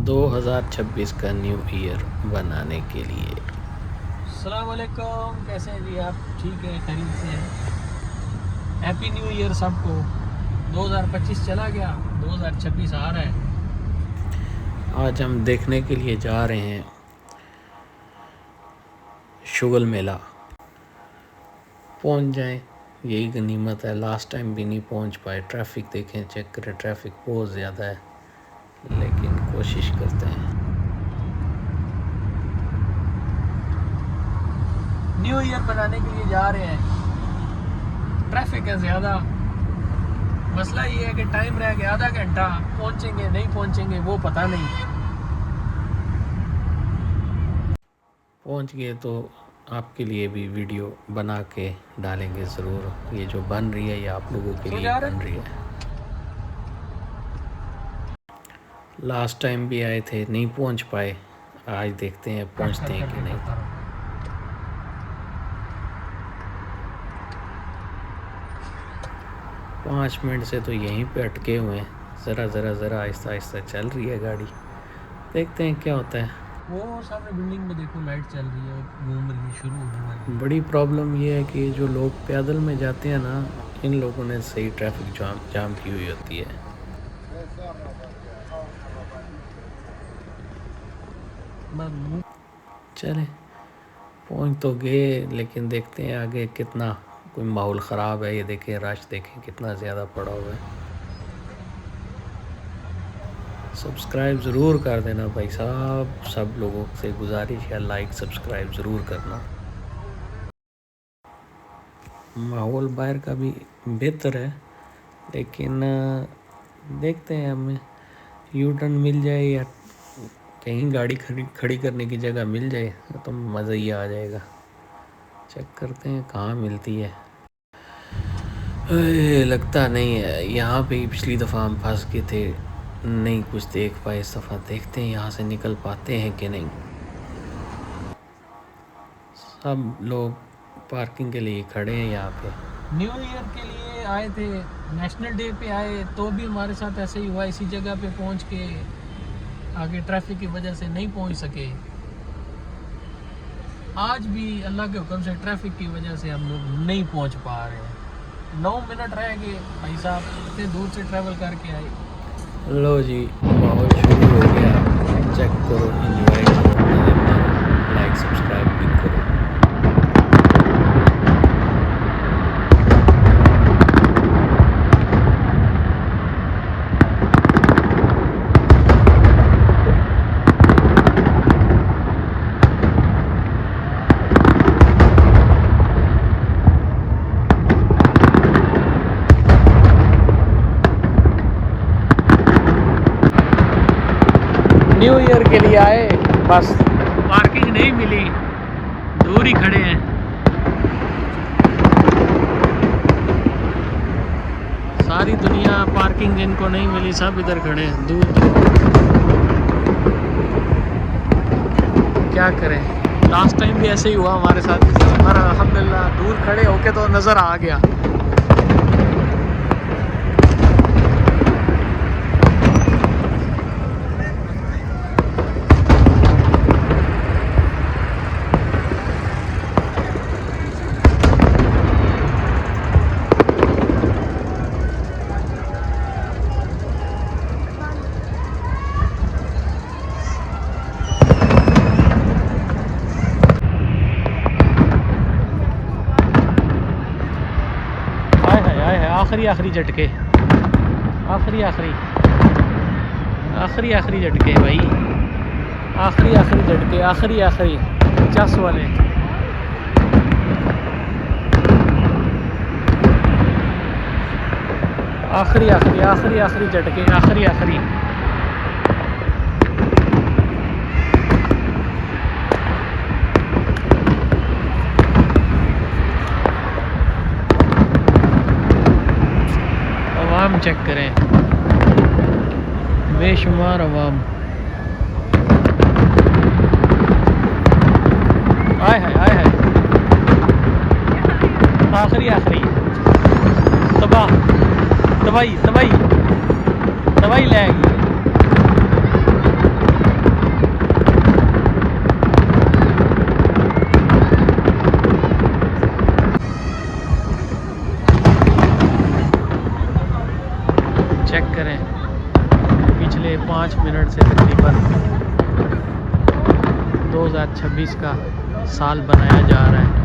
2026 का new year बनाने के लिए। अस्सलाम वालेकुम, कैसे हैं जी आप? ठीक है, खैरियत से हैं? हैप्पी न्यू ईयर सबको। 2025 चला गया, 2026 आ रहा है। आज हम देखने के लिए जा रहे हैं शुगल मेला। पहुंच जाएं, यही गनीमत है। लास्ट टाइम भी नहीं पहुंच पाए। ट्रैफिक देखें, चेक करें, ट्रैफिक बहुत ज़्यादा है, लेकिन कोशिश करते हैं। न्यू ईयर बनाने के लिए जा रहे हैं। ट्रैफिक है ज़्यादा। मसला ये है कि टाइम रह गया आधा घंटा, पहुंचेंगे नहीं पहुंचेंगे वो पता नहीं। पहुंच गए तो आपके लिए भी वीडियो बना के डालेंगे ज़रूर। ये जो बन रही है ये आप लोगों के लिए बन रही है। लास्ट टाइम भी आए थे, नहीं पहुंच पाए। आज देखते हैं पहुंचते हैं कि नहीं। 5 मिनट से तो यहीं पे अटके हुए हैं। ज़रा आहिस्ता आहिस्ता चल रही है गाड़ी, देखते हैं क्या होता है। वो सामने बिल्डिंग में देखो लाइट चल रही है, घूम रही है, शुरू होने वाली है। बड़ी प्रॉब्लम ये है कि जो लोग पैदल में जाते हैं ना, इन लोगों ने सही ट्रैफिक जाम की हुई होती है। चले पहुंच तो गए, लेकिन देखते हैं आगे कितना कोई माहौल ख़राब है। ये देखें, रश देखें कितना ज़्यादा पड़ा हुआ है। सब्सक्राइब ज़रूर कर देना भाई साहब, सब लोगों से गुजारिश है, लाइक सब्सक्राइब ज़रूर करना। माहौल बाहर का भी बेहतर है, लेकिन देखते हैं हमें यू टर्न मिल जाए या कहीं गाड़ी खड़ी करने की जगह मिल जाए तो मज़ा ही आ जाएगा। चेक करते हैं कहाँ मिलती है। लगता नहीं है यहाँ पे ही पिछली दफ़ा हम फंस गए थे, नहीं कुछ देख पाए। इस दफ़ा देखते हैं यहाँ से निकल पाते हैं कि नहीं। सब लोग पार्किंग के लिए खड़े हैं यहाँ पे। न्यू ईयर के लिए आए थे, नेशनल डे पे आए तो भी हमारे साथ ऐसे ही हुआ। इसी जगह पे पहुंच के आगे ट्रैफिक की वजह से नहीं पहुंच सके। आज भी अल्लाह के हुक्म से ट्रैफिक की वजह से हम लोग नहीं पहुंच पा रहे हैं। 9 मिनट रह गए भाई साहब, इतने दूर से ट्रैवल करके आए। लो जी, माहौल शुरू हो गया। चेक करो, एंजॉय करो, मज़े मारो, लाइक सब्सक्राइब भी करो। न्यू ईयर के लिए आए, बस पार्किंग नहीं मिली, दूर ही खड़े हैं। सारी दुनिया पार्किंग जिनको नहीं मिली सब इधर खड़े हैं, दूर दूर। क्या करें, लास्ट टाइम भी ऐसे ही हुआ हमारे साथ, पर अल्हम्दुलिल्लाह दूर खड़े होके तो नज़र आ गया। आखिरी झटके, आखिरी झटके भाई, आखिरी झटके, चस वाले। आखिरी झटके, आखिरी। अवाम चेक करें, बेशुमार अवाम। आए हाय आखिरी तबाही ले गई। चेक करें, पिछले 5 मिनट से तकरीबन 2026 का साल बनाया जा रहा है।